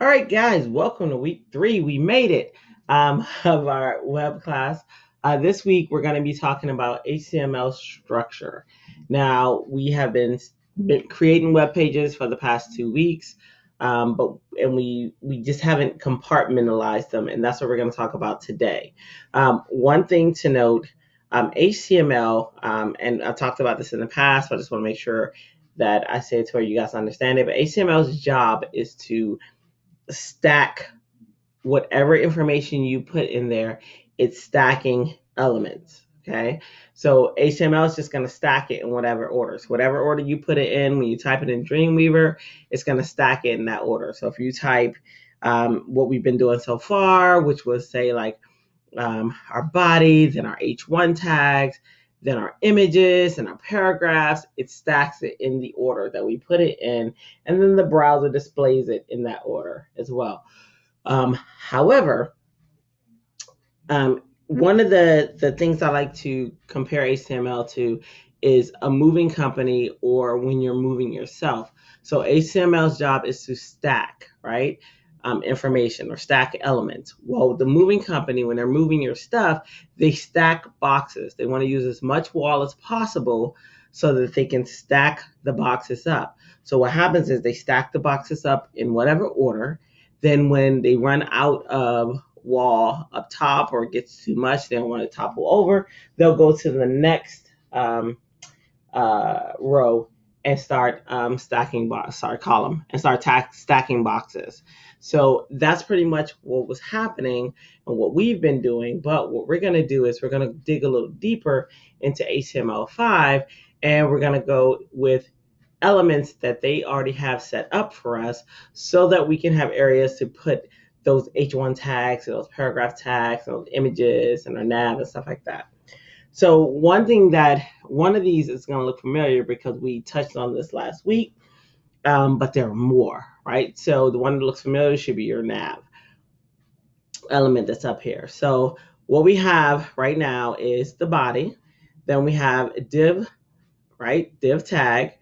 All right, guys, welcome to week 3. We made it of our web class. This week, we're going to be talking about HTML structure. Now, we have been creating web pages for the past 2 weeks, but we just haven't compartmentalized them, and that's what we're going to talk about today. One thing to note, HTML, and I've talked about this in the past, but I just want to make sure that I say it to where you guys understand it. But HTML's job is to stack whatever information you put in there. It's stacking elements. Okay, so HTML is just going to stack it in whatever order. So whatever order you put it in, when you type it in Dreamweaver, it's going to stack it in that order. So if you type what we've been doing so far, which was say like our body, then our H1 tags, then our images and our paragraphs, it stacks it in the order that we put it in, and then the browser displays it in that order as well. However, one of the things I like to compare HTML to is a moving company or when you're moving yourself. So HTML's job is to stack, right? Information or stack elements. Well, the moving company, when they're moving your stuff, they stack boxes. They want to use as much wall as possible so that they can stack the boxes up. So what happens is they stack the boxes up in whatever order. Then when they run out of wall up top or it gets too much, they don't want to topple over, they'll go to the next row and start column and start stacking boxes. So that's pretty much what was happening and what we've been doing. But what we're going to do is we're going to dig a little deeper into HTML5, and we're going to go with elements that they already have set up for us so that we can have areas to put those H1 tags, those paragraph tags, those images, and our nav and stuff like that. So one of these is going to look familiar because we touched on this last week, but there are more, right? So the one that looks familiar should be your nav element that's up here. So what we have right now is the body. Then we have a div, right? Div tag.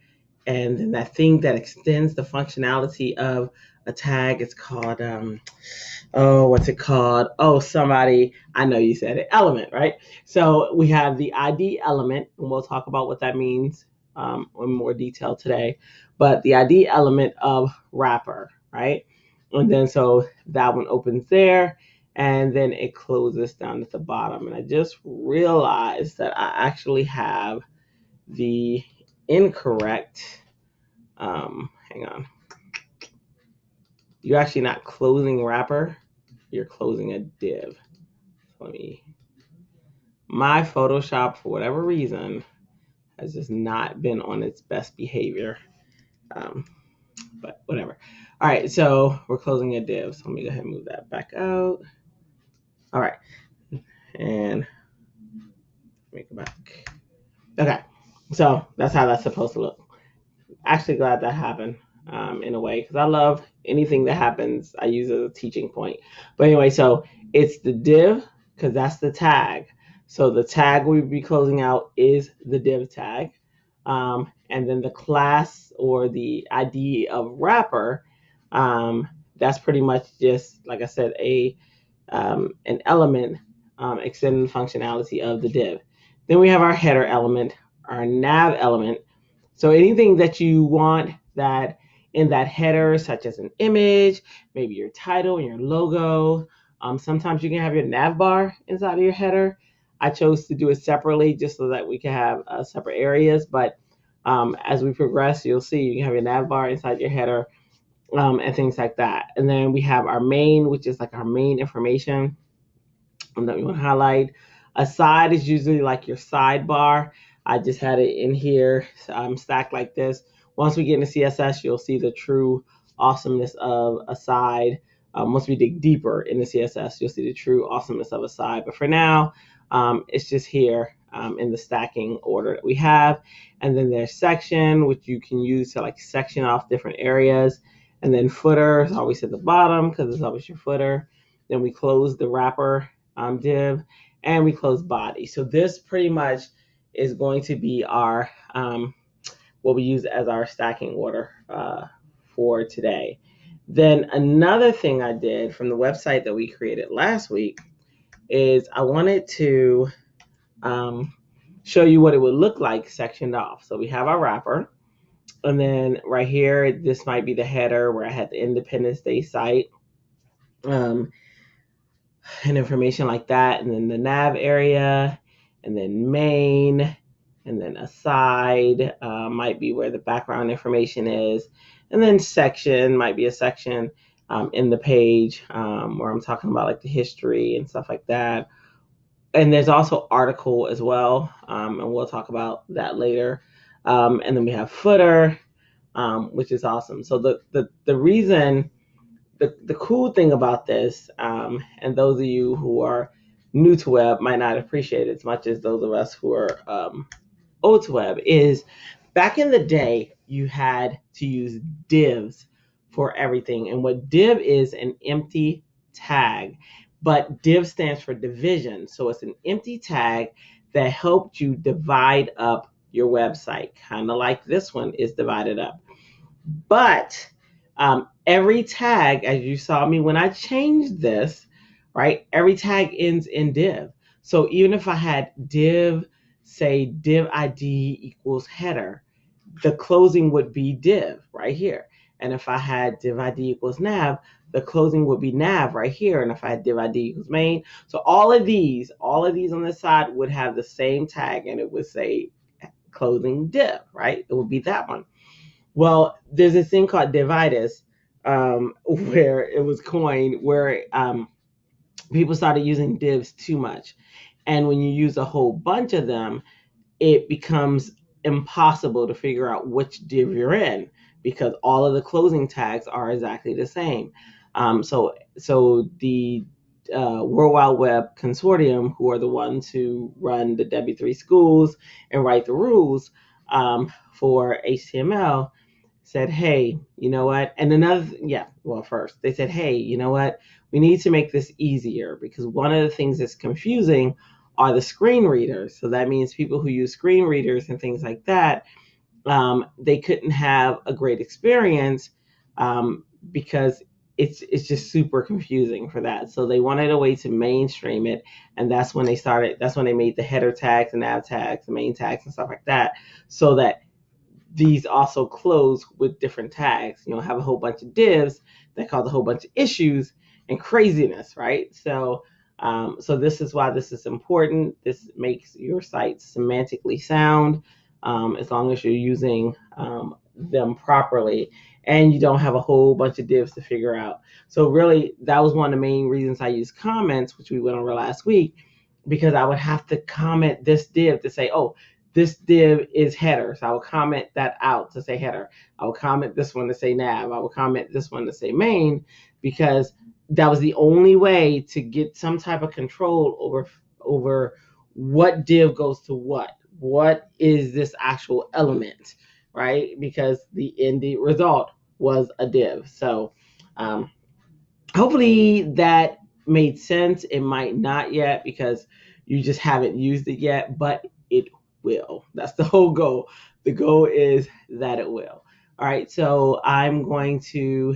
And then that thing that extends the functionality of a tag is called, what's it called? Oh, somebody, I know you said it, element, right? So we have the ID element, and we'll talk about what that means in more detail today. But the ID element of wrapper, right? And then so that one opens there, and then it closes down at the bottom. And I just realized that I actually have the incorrect, hang on. You're actually not closing wrapper, you're closing a div. My Photoshop, for whatever reason, has just not been on its best behavior. But whatever. All right, so we're closing a div. So let me go ahead and move that back out. All right, and make it back. Okay, so that's how that's supposed to look. Actually glad that happened in a way, because I love anything that happens I use as a teaching point. But anyway, so it's the div because that's the tag. So the tag we'll be closing out is the div tag. And then the class or the ID of wrapper, that's pretty much just, like I said, an element extending the functionality of the div. Then we have our header element, our nav element. So anything that you want that in that header, such as an image, maybe your title and your logo. Sometimes you can have your nav bar inside of your header. I chose to do it separately just so that we can have separate areas. But as we progress, you'll see you can have your nav bar inside your header and things like that. And then we have our main, which is like our main information that we want to highlight. A side is usually like your sidebar. I just had it in here stacked like this. Once we get into CSS, you'll see the true awesomeness of a side. Once we dig deeper into CSS, you'll see the true awesomeness of a side. But for now, it's just here in the stacking order that we have. And then there's section, which you can use to like section off different areas. And then footer is always at the bottom because it's always your footer. Then we close the wrapper div, and we close body. So this pretty much is going to be our what we use as our stacking order for today. Then another thing I did from the website that we created last week is I wanted to show you what it would look like sectioned off. So we have our wrapper. And then right here, this might be the header where I had the Independence Day site and information like that. And then the nav area, and then main, and then aside might be where the background information is. And then section might be a section in the page where I'm talking about like the history and stuff like that. And there's also article as well, and we'll talk about that later. And then we have footer, which is awesome. So the reason, the cool thing about this, and those of you who are new to web might not appreciate it as much as those of us who are old to web, is back in the day you had to use divs for everything. And what div is, an empty tag, but div stands for division. So it's an empty tag that helped you divide up your website, kind of like this one is divided up. But every tag, as you saw me when I changed this, right, every tag ends in div. So even if I had div, say div ID equals header, the closing would be div right here. And if I had div ID equals nav, the closing would be nav right here. And if I had div ID equals main, so all of these on the side would have the same tag, and it would say closing div, right? It would be that one. Well, there's this thing called divitis, where it was coined, where people started using divs too much. And when you use a whole bunch of them, it becomes impossible to figure out which div you're in, because all of the closing tags are exactly the same. So the World Wide Web Consortium, who are the ones who run the W3 schools and write the rules for HTML, said, hey, you know what? And first they said, hey, you know what? We need to make this easier, because one of the things that's confusing are the screen readers. So that means people who use screen readers and things like that, they couldn't have a great experience because it's just super confusing for that. So they wanted a way to mainstream it, and that's when they made the header tags and nav tags, the main tags and stuff like that, so that these also close with different tags. You know, have a whole bunch of divs that cause a whole bunch of issues and craziness, right? So this is why this is important. This makes your site semantically sound, as long as you're using them properly, and you don't have a whole bunch of divs to figure out. So really, that was one of the main reasons I used comments, which we went over last week, because I would have to comment this div to say, oh, this div is header. So I will comment that out to say header. I will comment this one to say nav. I will comment this one to say main, because that was the only way to get some type of control over what div goes to what. What is this actual element, right? Because the end result was a div. So hopefully that made sense. It might not yet, because you just haven't used it yet, but it will. That's the whole goal. The goal is that it will. All right, so I'm going to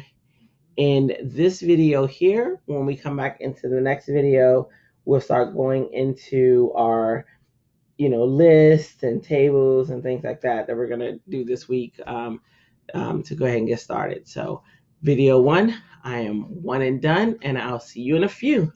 end this video here. When we come back into the next video, we'll start going into our lists and tables and things like that we're going to do this week to go ahead and get started. So video 1, I am one and done, and I'll see you in a few.